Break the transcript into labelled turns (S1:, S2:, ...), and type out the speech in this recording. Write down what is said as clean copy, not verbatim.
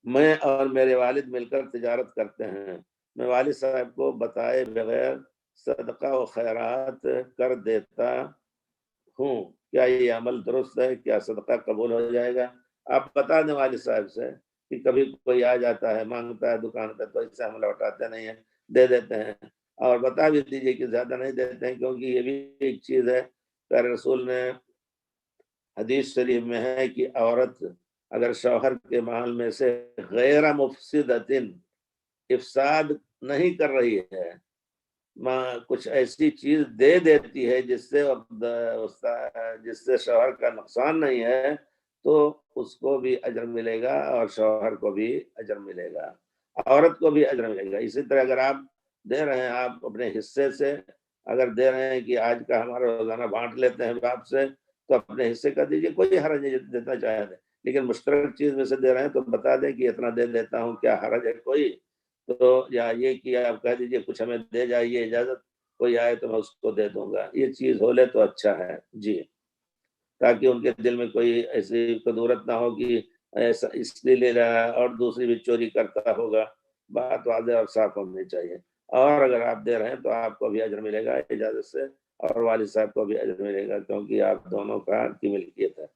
S1: میں اور میرے والد مل کر تجارت کرتے ہیں، میں والد صاحب کو بتائے بغیر صدقہ و خیرات کر دیتا ہوں، کیا یہ عمل درست ہے؟ کیا صدقہ قبول ہو جائے گا؟ آپ بتا دیں والد صاحب سے کہ کبھی کوئی آ جاتا ہے مانگتا ہے دکان پہ تو اس سے ہم لوٹاتے نہیں ہیں، دے دیتے ہیں، اور بتا بھی دیجیے کہ زیادہ نہیں دیتے ہیں، کیونکہ یہ بھی ایک چیز ہے پیارے رسول نے حدیث شریف میں ہے کہ عورت اگر شوہر کے مال میں سے غیر مفسدتن افساد نہیں کر رہی ہے، کچھ ایسی چیز دے دیتی ہے جس سے شوہر کا نقصان نہیں ہے، تو اس کو بھی اجر ملے گا اور شوہر کو بھی اجر ملے گا، عورت کو بھی اجر ملے گا۔ اسی طرح اگر آپ دے رہے ہیں، آپ اپنے حصے سے اگر دے رہے ہیں کہ آج کا ہمارا روزانہ بانٹ لیتے ہیں باپ سے، تو اپنے حصے کا دیجیے، کوئی حرج نہیں، دیتا چاہے دیں، لیکن مشترک چیز میں سے دے رہے ہیں تو بتا دیں کہ اتنا دے دیتا ہوں، کیا حرج ہے کوئی؟ تو یا یہ کہ آپ کہہ دیجیے کچھ ہمیں دے جائیے اجازت، کوئی آئے تو میں اس کو دے دوں گا، یہ چیز ہو لے تو اچھا ہے جی، تاکہ ان کے دل میں کوئی ایسی قدورت نہ ہو کہ ایسا اس لیے لے رہا ہے اور دوسری بھی چوری کرتا ہوگا، بات واضح اور صاف ہونی چاہیے۔ اور اگر آپ دے رہے ہیں تو آپ کو بھی اجر ملے گا اجازت سے، اور والد صاحب کو بھی اجر ملے گا، کیونکہ آپ دونوں کا کی ملکیت ہے۔